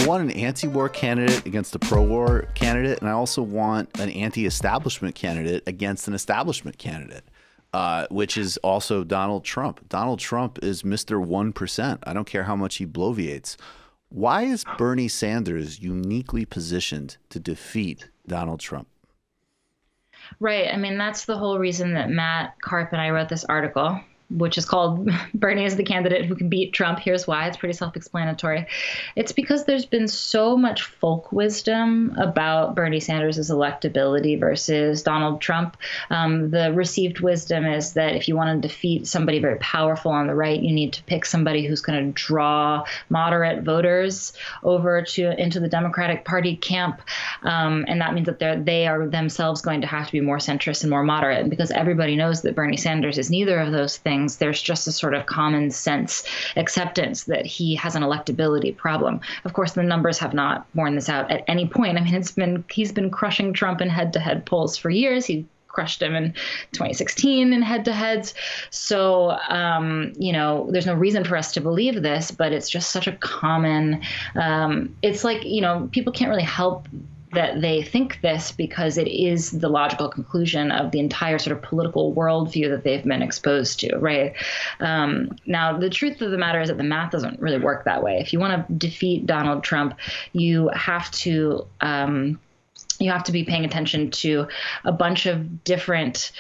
I want an anti-war candidate against a pro-war candidate, and I also want an anti-establishment candidate against an establishment candidate, which is also Donald Trump. Donald Trump is Mr. 1%. I don't care how much he bloviates. Why is Bernie Sanders uniquely positioned to defeat Donald Trump? Right. I mean, that's the whole reason that Matt Karp and I wrote this article, which is called Bernie is the Candidate Who Can Beat Trump. Here's why. It's pretty self-explanatory. It's because there's been so much folk wisdom about Bernie Sanders' electability versus Donald Trump. The received wisdom is that if you want to defeat somebody very powerful on the right, you need to pick somebody who's going to draw moderate voters over into the Democratic Party camp. And that means that they are themselves going to have to be more centrist and more moderate. And because everybody knows that Bernie Sanders is neither of those things, there's just a sort of common sense acceptance that he has an electability problem. Of course, the numbers have not borne this out at any point. I mean, he's been crushing Trump in head-to-head polls for years. He crushed him in 2016 in head-to-heads. So, there's no reason for us to believe this, but it's just such a common, it's like, people can't really help that they think this because it is the logical conclusion of the entire sort of political worldview that they've been exposed to, right? Now, the truth of the matter is that the math doesn't really work that way. If you want to defeat Donald Trump, you have to be paying attention to a bunch of different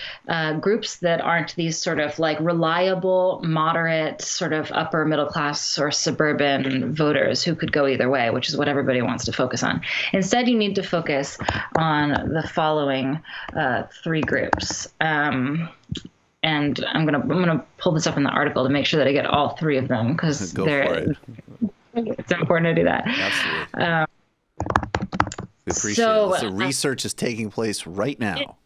groups that aren't these sort of like reliable, moderate, sort of upper middle class or suburban voters who could go either way, which is what everybody wants to focus on. Instead, you need to focus on the following three groups. And I'm gonna pull this up in the article to make sure that I get all three of them because it's important to do that. Absolutely. We appreciate it. So research is taking place right now.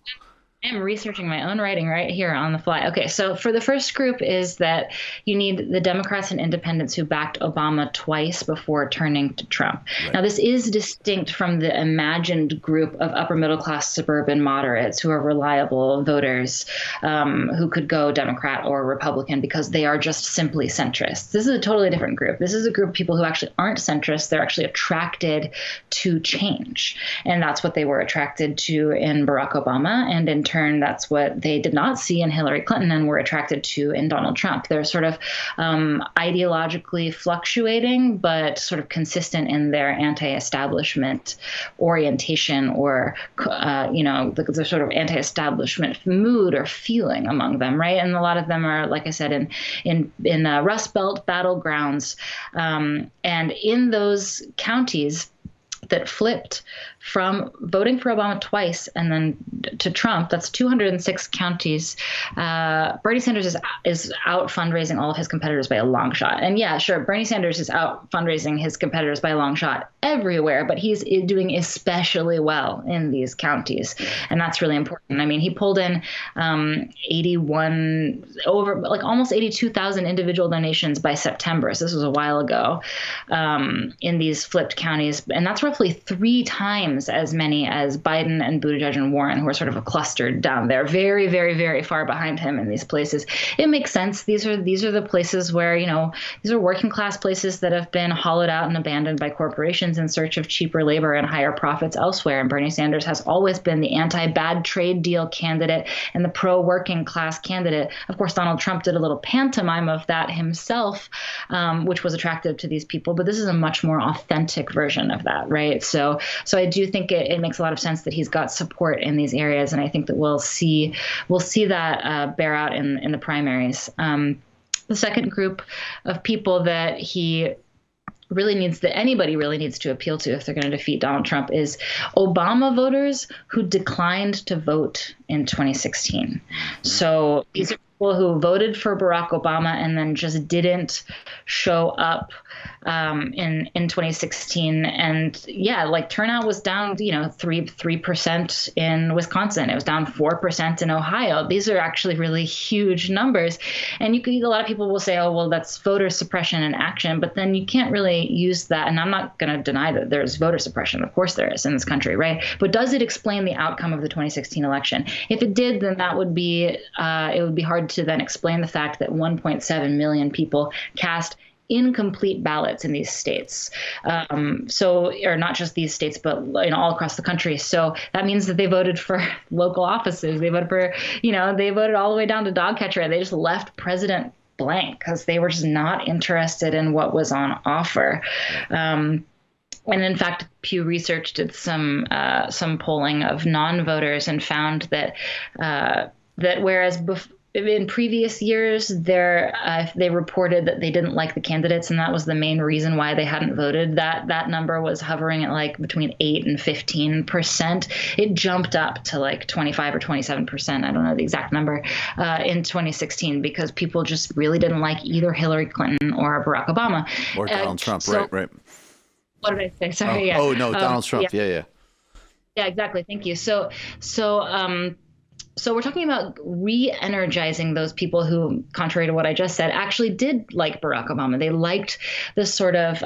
I'm researching my own writing right here on the fly. Okay, so for the first group is that you need the Democrats and independents who backed Obama twice before turning to Trump. Right. Now, this is distinct from the imagined group of upper middle class suburban moderates who are reliable voters who could go Democrat or Republican because they are just simply centrists. This is a totally different group. This is a group of people who actually aren't centrists. They're actually attracted to change. And that's what they were attracted to in Barack Obama. And in turn, that's what they did not see in Hillary Clinton and were attracted to in Donald Trump. They're sort of ideologically fluctuating, but sort of consistent in their anti-establishment orientation or, the sort of anti-establishment mood or feeling among them, right? And a lot of them are, like I said, in Rust Belt battlegrounds. And in those counties that flipped from voting for Obama twice and then to Trump, that's 206 counties. Bernie Sanders is out fundraising all of his competitors by a long shot. And yeah, sure, Bernie Sanders is out fundraising his competitors by a long shot everywhere, but he's doing especially well in these counties. And that's really important. I mean, he pulled in almost 82,000 individual donations by September. So this was a while ago in these flipped counties. And that's roughly 3 times as many as Biden and Buttigieg and Warren, who are sort of clustered down there, very, very, very far behind him in these places. It makes sense. These are the places where, these are working class places that have been hollowed out and abandoned by corporations in search of cheaper labor and higher profits elsewhere. And Bernie Sanders has always been the anti-bad trade deal candidate and the pro-working class candidate. Of course, Donald Trump did a little pantomime of that himself, which was attractive to these people. But this is a much more authentic version of that, right? So I do think it makes a lot of sense that he's got support in these areas, and I think that we'll see that bear out in the primaries. The second group of people that anybody really needs to appeal to if they're going to defeat Donald Trump is Obama voters who declined to vote in 2016. So these are people who voted for Barack Obama and then just didn't show up in 2016. And yeah, like turnout was down, 3% in Wisconsin. It was down 4% in Ohio. These are actually really huge numbers. And a lot of people will say, oh, well, that's voter suppression in action. But then you can't really use that. And I'm not going to deny that there's voter suppression. Of course there is in this country, right? But does it explain the outcome of the 2016 election? If it did, then that would be it would be hard to then explain the fact that 1.7 million people cast incomplete ballots in these states. Or not just these states, but all across the country. So that means that they voted for local offices. They voted for, they voted all the way down to dog catcher. They just left President blank because they were just not interested in what was on offer. And in fact, Pew Research did some polling of non-voters and found that whereas in previous years, they reported that they didn't like the candidates, and that was the main reason why they hadn't voted. That number was hovering at like between 8 and 15%. It jumped up to like 25 or 27%. I don't know the exact number in 2016 because people just really didn't like either Hillary Clinton or Barack Obama or Donald Trump. Right. What did I say? Sorry. Donald Trump. Yeah, exactly. Thank you. So we're talking about re-energizing those people who, contrary to what I just said, actually did like Barack Obama. They liked the sort of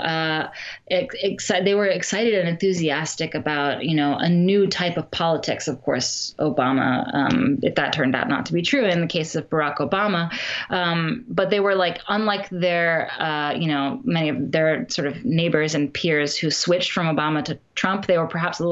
they were excited and enthusiastic about, a new type of politics. Of course, Obama, if that turned out not to be true in the case of Barack Obama, but they were like, unlike their, many of their sort of neighbors and peers who switched from Obama to Trump, they were perhaps maybe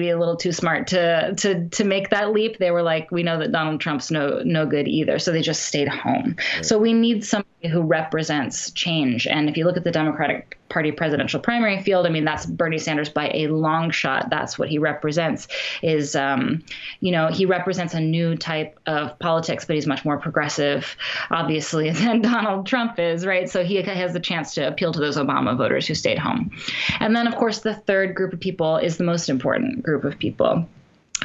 a little too smart to make that leap. They were like, we know that Donald Trump's no good either. So they just stayed home. Right. So we need somebody who represents change. And if you look at the Democratic Party presidential primary field, I mean, that's Bernie Sanders by a long shot. That's what he represents is, he represents a new type of politics, but he's much more progressive, obviously, than Donald Trump is, right? So he has the chance to appeal to those Obama voters who stayed home. And then, of course, the third group of people is the most important group of people.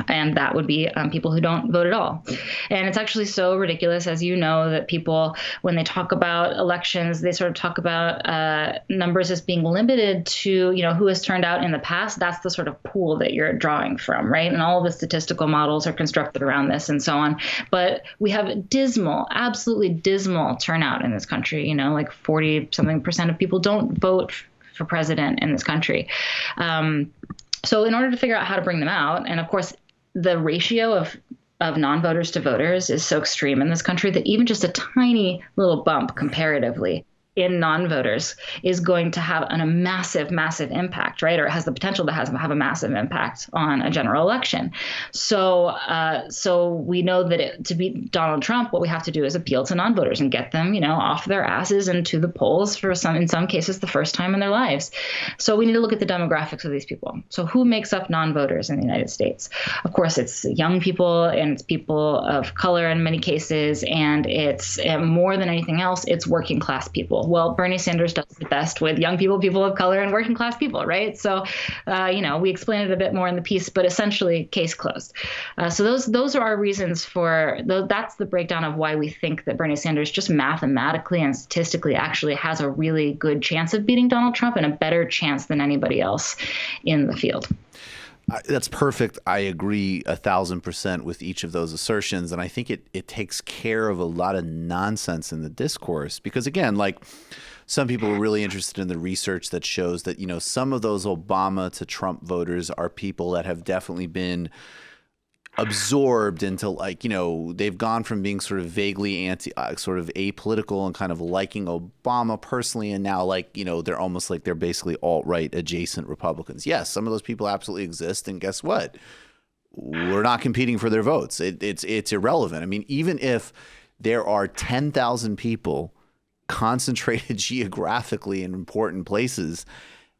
And that would be people who don't vote at all. And it's actually so ridiculous, as you know, that people, when they talk about elections, they sort of talk about numbers as being limited to, who has turned out in the past. That's the sort of pool that you're drawing from, right? And all of the statistical models are constructed around this and so on. But we have absolutely dismal turnout in this country. Like 40-something% of people don't vote for president in this country. So in order to figure out how to bring them out, and of course, the ratio of non-voters to voters is so extreme in this country that even just a tiny little bump comparatively in non-voters is going to have a massive, massive impact, right? Or it has the potential to have a massive impact on a general election. So we know that to beat Donald Trump, what we have to do is appeal to non-voters and get them, off their asses and to the polls in some cases, the first time in their lives. So we need to look at the demographics of these people. So who makes up non-voters in the United States? Of course, it's young people and it's people of color in many cases, and it's more than anything else, it's working class people. Well, Bernie Sanders does the best with young people, people of color, and working class people, right? So, we explain it a bit more in the piece, but essentially, case closed. So those are our reasons that's the breakdown of why we think that Bernie Sanders just mathematically and statistically actually has a really good chance of beating Donald Trump and a better chance than anybody else in the field. That's perfect. I agree 1,000% with each of those assertions. And I think it takes care of a lot of nonsense in the discourse because, again, like some people are really interested in the research that shows that, some of those Obama to Trump voters are people that have definitely been absorbed into they've gone from being sort of vaguely sort of apolitical and kind of liking Obama personally, and now they're almost like they're basically alt-right adjacent Republicans. Yes, some of those people absolutely exist, and guess what? We're not competing for their votes. It's irrelevant. I mean, even if there are 10,000 people concentrated geographically in important places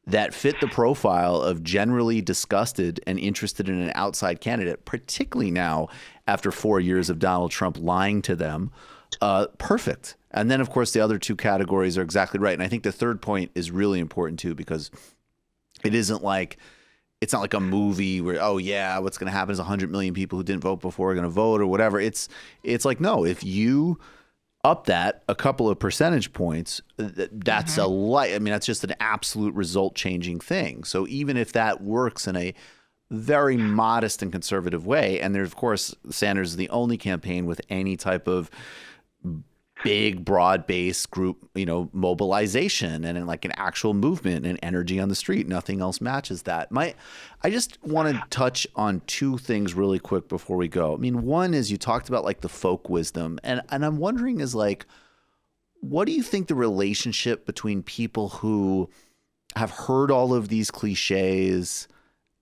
that fit the profile of generally disgusted and interested in an outside candidate, particularly now after 4 years of Donald Trump lying to them, perfect. And then, of course, the other two categories are exactly right. And I think the third point is really important, too, because it's not like a movie where, oh, yeah, what's going to happen is 100 million people who didn't vote before are going to vote or whatever. It's like, no, if you up that a couple of percentage points, that's that's just an absolute result changing thing. So even if that works in a very modest and conservative way, and there's, of course, Sanders is the only campaign with any type of big, broad-based group, mobilization and like an actual movement and energy on the street. Nothing else matches that. I just want to touch on two things really quick before we go. I mean, one is you talked about like the folk wisdom, and I'm wondering is like, what do you think the relationship between people who have heard all of these cliches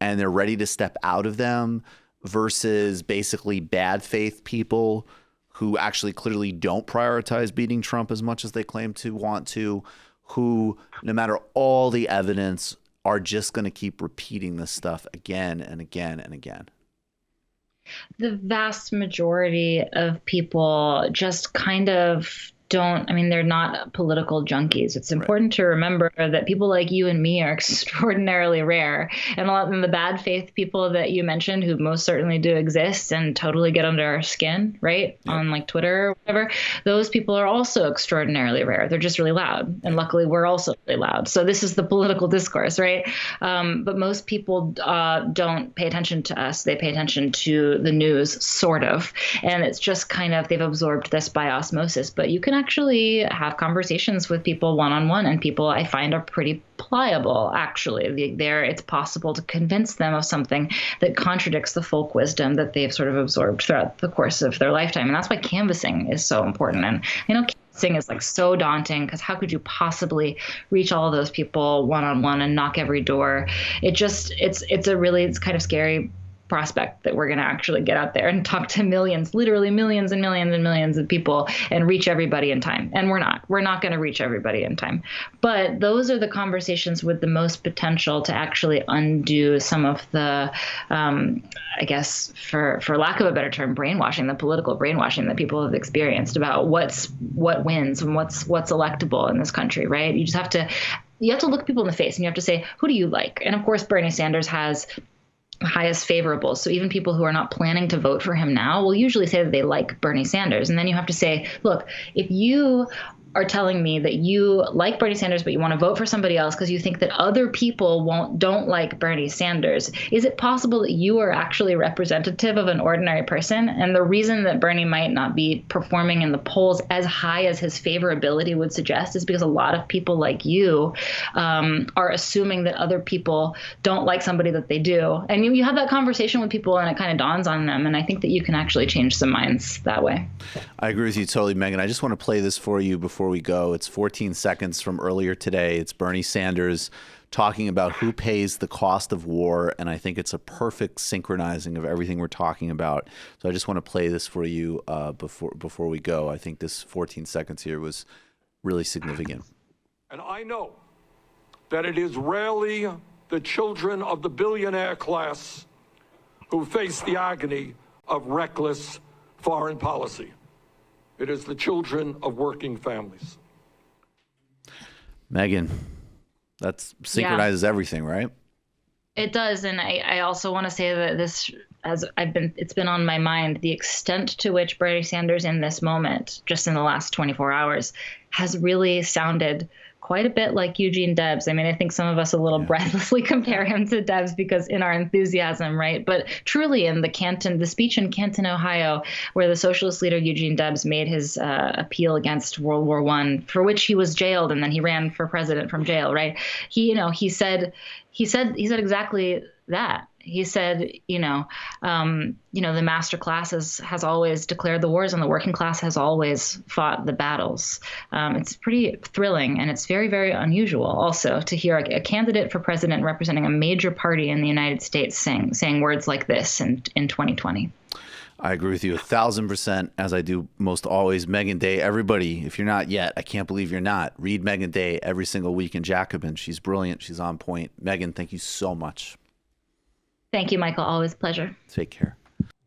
and they're ready to step out of them versus basically bad faith people who actually clearly don't prioritize beating Trump as much as they claim to want to, who, no matter all the evidence, are just going to keep repeating this stuff again and again and again? The vast majority of people just kind of don't, I mean, they're not political junkies. It's important to remember that people like you and me are extraordinarily rare. And a lot of the bad faith people that you mentioned, who most certainly do exist and totally get under our skin, right? Yep. On like Twitter or whatever, those people are also extraordinarily rare. They're just really loud. And luckily, we're also really loud. So this is the political discourse, right? But most people don't pay attention to us. They pay attention to the news, sort of. And it's just kind of, they've absorbed this by osmosis. But you can actually have conversations with people one-on-one, and people I find are pretty pliable, actually. It's possible to convince them of something that contradicts the folk wisdom that they've sort of absorbed throughout the course of their lifetime. And that's why canvassing is so important. And I know canvassing is like so daunting, because how could you possibly reach all of those people one-on-one and knock every door? It's kind of scary prospect that we're going to actually get out there and talk to millions, literally millions and millions and millions of people, and reach everybody in time. And we're not going to reach everybody in time. But those are the conversations with the most potential to actually undo some of the, I guess, for lack of a better term, brainwashing, the political brainwashing that people have experienced about what wins and what's electable in this country, right? You have to look people in the face and you have to say, who do you like? And of course, Bernie Sanders has highest favorables. So even people who are not planning to vote for him now will usually say that they like Bernie Sanders. And then you have to say, look, if you are telling me that you like Bernie Sanders, but you want to vote for somebody else because you think that other people don't like Bernie Sanders, is it possible that you are actually representative of an ordinary person? And the reason that Bernie might not be performing in the polls as high as his favorability would suggest is because a lot of people like you are assuming that other people don't like somebody that they do. And you have that conversation with people and it kind of dawns on them. And I think that you can actually change some minds that way. I agree with you totally, Megan. I just want to play this for you before we go. It's 14 seconds from earlier today. It's Bernie Sanders talking about who pays the cost of war, and I think it's a perfect synchronizing of everything we're talking about. So I just want to play this for you before we go. I think this 14 seconds here was really significant. And I know that it is rarely the children of the billionaire class who face the agony of reckless foreign policy. It is the children of working families. Megan, that synchronizes everything, right? It does. And I also want to say that it's been on my mind, the extent to which Bernie Sanders in this moment, just in the last 24 hours, has really sounded quite a bit like Eugene Debs. I mean, I think some of us a little breathlessly compare him to Debs because in our enthusiasm, right? But truly in the speech in Canton, Ohio, where the socialist leader Eugene Debs made his appeal against World War I, for which he was jailed and then he ran for president from jail, right? He said exactly that. He said, the master class has always declared the wars and the working class has always fought the battles. It's pretty thrilling, and it's very, very unusual also to hear a candidate for president representing a major party in the United States saying words like this in 2020. I agree with you 1,000%, as I do most always. Meagan Day, everybody, if you're not yet, I can't believe you're not. Read Meagan Day every single week in Jacobin. She's brilliant. She's on point. Meagan, thank you so much. Thank you, Michael. Always a pleasure. Take care.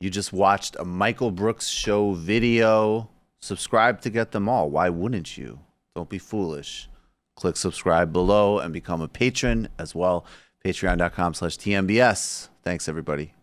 You just watched a Michael Brooks show video. Subscribe to get them all. Why wouldn't you? Don't be foolish. Click subscribe below and become a patron as well. Patreon.com/TMBS. Thanks, everybody.